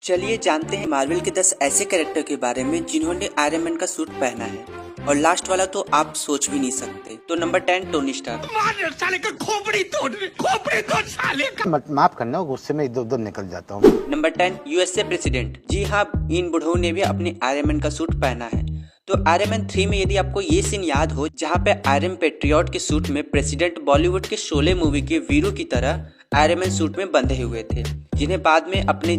चलिए जानते हैं मार्वल के 10 ऐसे कैरेक्टर के बारे में जिन्होंने आयरन मैन का सूट पहना है। और लास्ट वाला तो आप सोच भी नहीं सकते। तो नंबर 10 टोनी स्टार्क। साले का खोपड़ी तोड़ साले का। माफ करना, गुस्से में इधर उधर निकल जाता हूँ। Number 10 USA president. जी हाँ, इन बुढ़ऊ ने भी अपने आयरन मैन का सूट पहना है। तो आयरन मैन 3 में यदि आपको ये सीन याद हो जहाँ पे आयरन पेट्रियट के सूट में प्रेसिडेंट बॉलीवुड के शोले मूवी के वीरू की तरह आयरन मैन सूट में बंधे हुए थे, जिन्हें बाद में अपने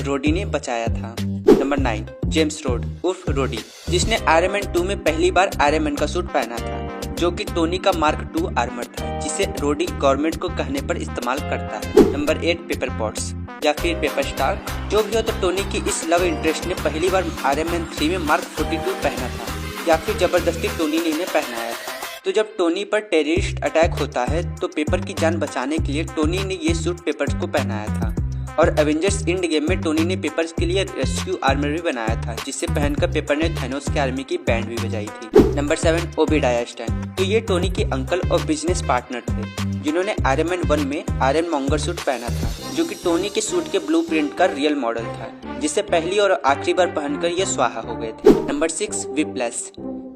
रोडी ने बचाया था। नंबर 9 जेम्स रोड उर्फ रोडी, जिसने आयरन मैन 2 में पहली बार आयरन मैन का सूट पहना था, जो कि टोनी का मार्क 2 आर्मर था, जिसे रोडी गवर्नमेंट को कहने पर इस्तेमाल करता है। नंबर 8 पेपर पॉट्स या फिर पेपर स्टार। जो भी हो, तो टोनी की इस लव इंटरेस्ट ने पहली बार आयरन मैन 3 में मार्क 42 पहना था, या फिर जबरदस्ती टोनी ने इन्हें पहनाया था। तो जब टोनी पर टेररिस्ट अटैक होता है तो पेपर की जान बचाने के लिए टोनी ने ये सूट पेपर्स को पहनाया था। और एवेंजर्स एंड गेम में टोनी ने पेपर्स के लिए रेस्क्यू आर्मर भी बनाया था, जिसे पहनकर पेपर ने थैनोस की आर्मी की बैंड भी बजाई थी। Number 7 Obadiah Stan. तो ये टोनी के अंकल और बिजनेस पार्टनर थे, जिन्होंने आयरन मैन 1 में आयरन मॉन्गर सूट पहना था, जो कि टोनी के सूट के ब्लूप्रिंट का रियल मॉडल था, जिसे पहली और आखिरी बार पहनकर ये स्वाहा हो गए थे। नंबर 6 विप्लैश,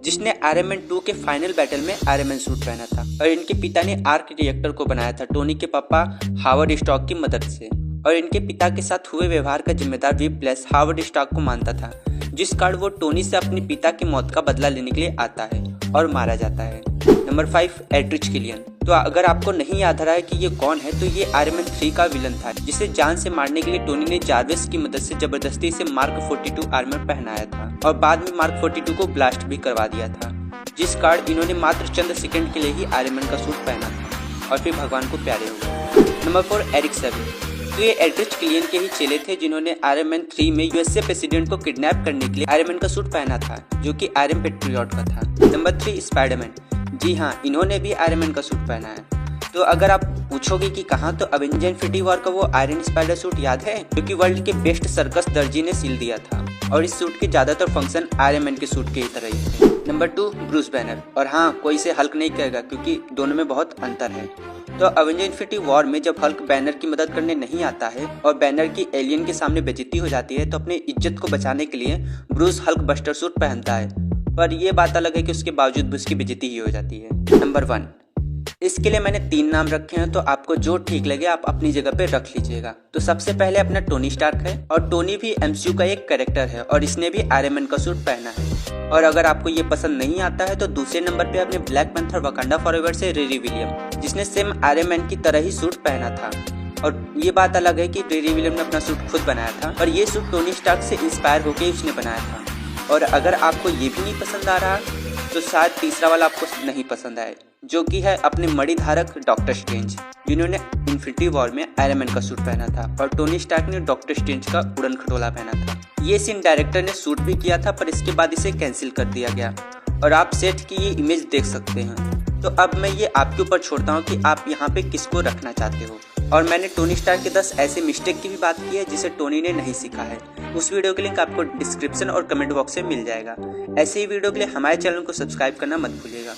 जिसने आयरन मैन 2 के फाइनल बैटल में आयरन मैन सूट पहना था। और इनके पिता ने आर्क रिएक्टर को बनाया था टोनी के पापा हावर्ड स्टॉक की मदद से। और इनके पिता के साथ हुए व्यवहार का जिम्मेदार विप्लैश हावर्ड स्टॉक को मानता था, जिस कारण वो टोनी से अपने पिता की मौत का बदला लेने के लिए आता है और मारा जाता है। Number 5 Aldrich Killian. तो अगर आपको नहीं याद आ रहा है कि ये कौन है, तो ये आयरन मैन 3 का विलन था, जिसे जान से मारने के लिए टोनी ने जार्विस की मदद से जबरदस्ती से मार्क 42 आर्मर पहनाया था और बाद में मार्क 42 को ब्लास्ट भी करवा दिया था, जिस कारण इन्होंने मात्र चंद सेकंड के लिए ही आयरन मैन का सूट पहना था और फिर भगवान को प्यारे हो गए। Number 4 Eric Savin. तो ये एल्ड्रिच किलियन के ही चेले थे, जिन्होंने आयरन मैन 3 में यूएसए प्रेसिडेंट को किडनैप करने के लिए आयरन मैन का सूट पहना था, जो कि आयरन पेट्रियट का था। Number 3 Spiderman. जी हाँ, इन्होंने भी आयरन मैन का सूट पहना है। तो अगर आप पूछोगे कि कहाँ, तो अवेंजर इन्फिनिटी वॉर का वो आयरन स्पाइडर सूट याद है, जो कि वर्ल्ड के बेस्ट सर्कस दर्जी ने सिल दिया था। और इस सूट के ज्यादातर फंक्शन आयरन मैन के सूट के ही तरह ही थे। Number 2 Bruce banner. और हाँ, कोई इसे हल्क नहीं कहेगा, क्योंकि दोनों में बहुत अंतर है। तो अवेंजर इन्फिनिटी वॉर में जब हल्क बैनर की मदद करने नहीं आता है और बैनर की एलियन के सामने बेइज्जती हो जाती है, तो अपने इज्जत को बचाने के लिए ब्रूस हल्क बस्टर सूट पहनता है। पर यह बात अलग है कि उसके बावजूद भी उसकी बेइज्जती ही हो जाती है। नंबर 1, इसके लिए मैंने 3 नाम रखे हैं, तो आपको जो ठीक लगे आप अपनी जगह पे रख लीजिएगा। तो सबसे पहले अपना टोनी स्टार्क है, और टोनी भी एमसीयू का एक कैरेक्टर है और इसने भी आयरन मैन का सूट पहना है। और अगर आपको ये पसंद नहीं आता है, तो दूसरे नंबर पे अपने ब्लैक पैंथर वकांडा फॉरएवर से रिरी विलियम, जिसने सेम आयरन मैन की तरह ही सूट पहना था। और ये बात अलग है कि रिरी विलियम ने अपना सूट खुद बनाया था, और ये सूट टोनी स्टार्क से इंस्पायर होकर उसने बनाया था। और अगर आपको ये भी नहीं पसंद आ रहा, तो शायद तीसरा वाला आपको नहीं पसंद आए, जो कि है अपने मणिधारक डॉक्टर स्ट्रेंज, जिन्होंने इन्फिनिटी वॉर में आयरन मैन का सूट पहना था और टोनी स्टार्क ने डॉक्टर स्ट्रेंज का उड़न खटोला पहना था। ये सीन डायरेक्टर ने शूट भी किया था, पर इसके बाद इसे कैंसिल कर दिया गया। और आप सेट की ये इमेज देख सकते हैं। तो अब मैं ये आपके ऊपर छोड़ता हूँ कि आप यहाँ पे किसको रखना चाहते हो। और मैंने टोनी स्टार्क के 10 ऐसे मिस्टेक की भी बात की है जिसे टोनी ने नहीं सीखा है। उस वीडियो के लिंक आपको डिस्क्रिप्शन और कमेंट बॉक्स में मिल जाएगा। ऐसे ही वीडियो के लिए हमारे चैनल को सब्सक्राइब करना मत भूलिएगा।